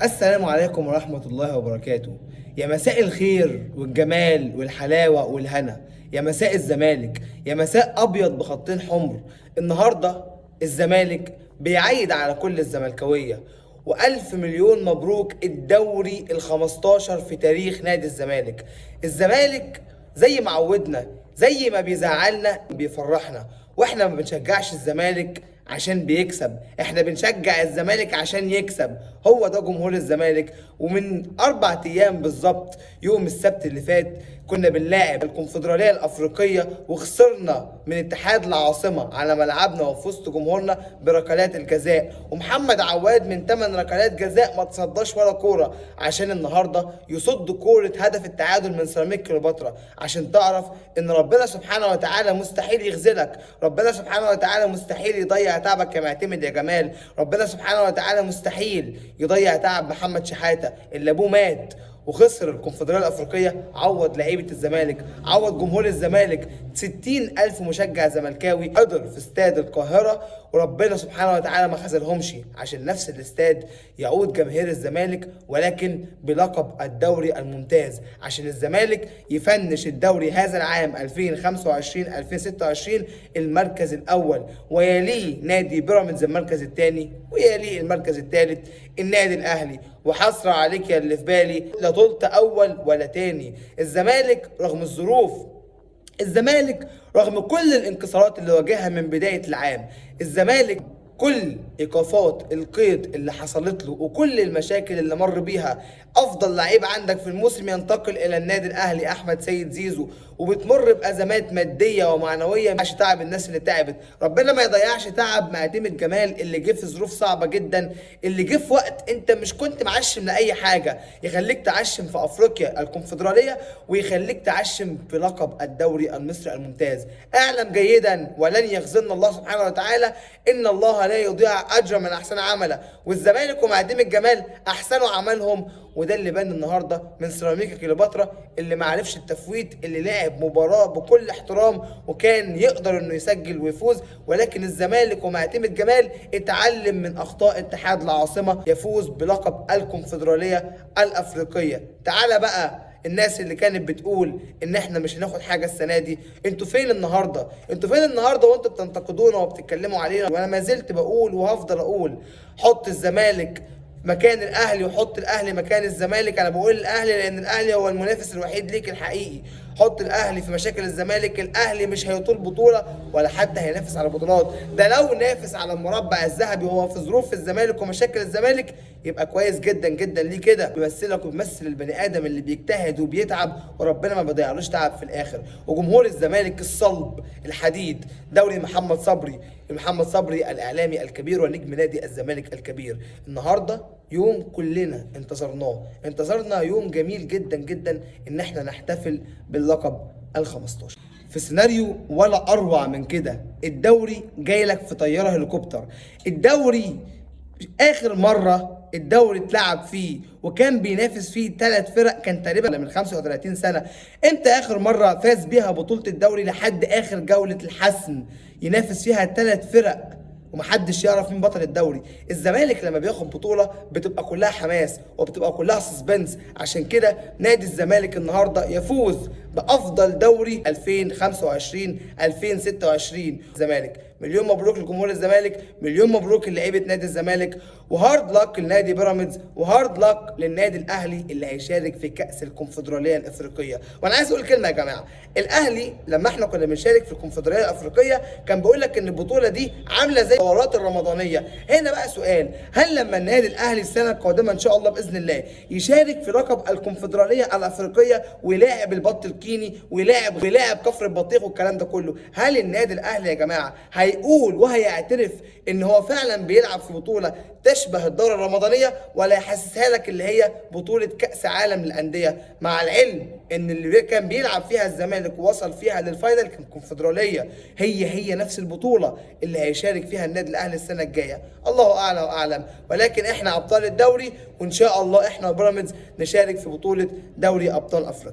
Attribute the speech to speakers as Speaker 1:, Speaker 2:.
Speaker 1: السلام عليكم ورحمة الله وبركاته. يا مساء الخير والجمال والحلاوة والهنا، يا مساء الزمالك، يا مساء أبيض بخطين حمر. النهاردة الزمالك بيعيد على كل الزملكاوية، وألف مليون مبروك الدوري ال15 في تاريخ نادي الزمالك. الزمالك زي ما عودنا، زي ما بيزعلنا بيفرحنا، واحنا ما بنشجعش الزمالك عشان بيكسب، احنا بنشجع الزمالك عشان يكسب. هو ده جمهور الزمالك. ومن 4 ايام بالظبط، يوم السبت اللي فات، كنا بنلاعب الكونفدرالية الافريقية وخسرنا من اتحاد العاصمة على ملعبنا وفي وسط جمهورنا بركلات الجزاء، ومحمد عواد من 8 ركلات جزاء ما تصداش ولا كورة، عشان النهارده يصد كورة هدف التعادل من سيراميك كليوباترا. عشان تعرف ان ربنا سبحانه وتعالى مستحيل يخذلك، ربنا سبحانه وتعالى مستحيل يضيع تعبك يا معتمد يا جمال، ربنا سبحانه وتعالى مستحيل يضيع تعب محمد شحاتة اللي ابوه مات وخسر الكونفدرالية الأفريقية. عوض لعيبة الزمالك، عوض جمهور الزمالك. 60,000 مشجع زملكاوي حضر في استاد القاهرة، وربنا سبحانه وتعالى ما خذلهمش، عشان نفس الاستاد يعود جماهير الزمالك ولكن بلقب الدوري الممتاز، عشان الزمالك يفنش الدوري هذا العام 2025-2026 المركز الأول، ويليه نادي بيراميدز المركز الثاني، ويليه المركز الثالث النادي الأهلي. وحصر عليك يا اللي في بالي، لا طلت اول ولا تاني. الزمالك رغم الظروف، الزمالك رغم كل الانكسارات اللي واجهها من بداية العام، الزمالك كل ايقافات القيد اللي حصلت له وكل المشاكل اللي مر بيها، افضل لعيب عندك في الموسم ينتقل الى النادي الاهلي احمد سيد زيزو، وبتمر بازمات ماديه ومعنويه. ما تعب الناس اللي تعبت، ربنا ما يضيعش تعب معتمد جمال اللي جه في ظروف صعبه جدا، اللي جه في وقت انت مش كنت معشم لاي حاجه، يخليك تعشم في افريقيا الكونفدراليه ويخليك تعشم في لقب الدوري المصري الممتاز. اعلم جيدا ولن يخزلنا الله سبحانه وتعالى، ان الله لا يضيع اجر من احسن عملا. والزمالك ومعتمد جمال احسنوا عملهم، وده اللي بان النهارده من سيراميكا كليوباترا اللي ما عرفش التفويت، اللي لعب مباراه بكل احترام وكان يقدر انه يسجل ويفوز، ولكن الزمالك ومعتمد جمال اتعلم من اخطاء اتحاد العاصمه، يفوز بلقب الكونفدراليه الافريقيه. تعالى بقى الناس اللي كانت بتقول ان احنا مش هناخد حاجه السنه دي، انتوا فين النهارده؟ انتوا فين النهارده وانتوا بتنتقدونا وبتتكلموا علينا؟ وانا ما زلت بقول وهفضل اقول، حط الزمالك مكان الاهلي وحط الاهلي مكان الزمالك. انا بقول الاهلي لان الاهلي هو المنافس الوحيد ليك الحقيقي. حط الاهلي في مشاكل الزمالك، الاهلي مش هيطول بطوله ولا حتى هينافس على بطولات، ده لو نافس على المربع الذهبي وهو في ظروف الزمالك ومشاكل الزمالك يبقى كويس جدا جدا. ليه كده؟ بيمثلك وبيمثل البني ادم اللي بيجتهد وبيتعب وربنا ما بيضيعلوش تعب في الاخر. وجمهور الزمالك الصلب الحديد، دوري محمد صبري، محمد صبري الاعلامي الكبير ونجم نادي الزمالك الكبير. النهارده يوم كلنا انتظرنا يوم جميل جدا جدا ان احنا نحتفل باللقب ال15 في سيناريو ولا اروع من كده. الدوري جاي لك في طياره هليكوبتر. الدوري اخر مره الدوري اتلعب فيه وكان بينافس فيه 3 فرق كان تقريبا من 35 سنه. امتى اخر مره فاز بيها بطوله الدوري لحد اخر جوله الحسم ينافس فيها 3 فرق ومحدش يعرف مين بطل الدوري؟ الزمالك لما بياخد بطوله بتبقى كلها حماس وبتبقى كلها سسبنس. عشان كده نادي الزمالك النهارده يفوز بافضل دوري 2025 2026. الزمالك مليون مبروك لجمهور الزمالك، مليون مبروك للعيبه نادي الزمالك، وهارد لك لنادي بيراميدز، وهارد لك للنادي الاهلي اللي هيشارك في كاس الكونفدراليه الافريقيه. وانا عايز اقول كلمه يا جماعه، الاهلي لما احنا كنا بنشارك في الكونفدراليه الافريقيه كان بيقول لك ان البطوله دي عامله زي الدورات الرمضانيه. هنا بقى سؤال، هل لما النادي الاهلي السنه القادمه ان شاء الله باذن الله يشارك في لقب الكونفدراليه الافريقيه ويلاعب البط الكيني ويلاعب كفر البطيخ والكلام ده كله، هل النادي الاهلي يا جماعه هيقول وهيعترف ان هو فعلا بيلعب في بطوله تشبه الدوره الرمضانيه، ولا يحسسها لك اللي هي بطوله كاس عالم للانديه؟ مع العلم ان اللي كان بيلعب فيها الزمالك ووصل فيها للفاينل كان الكونفدراليه، هي نفس البطوله اللي هيشارك فيها النادي الاهلي السنه الجايه. الله اعلى واعلم، ولكن احنا ابطال الدوري وان شاء الله احنا وبيراميدز نشارك في بطوله دوري ابطال افريقيا.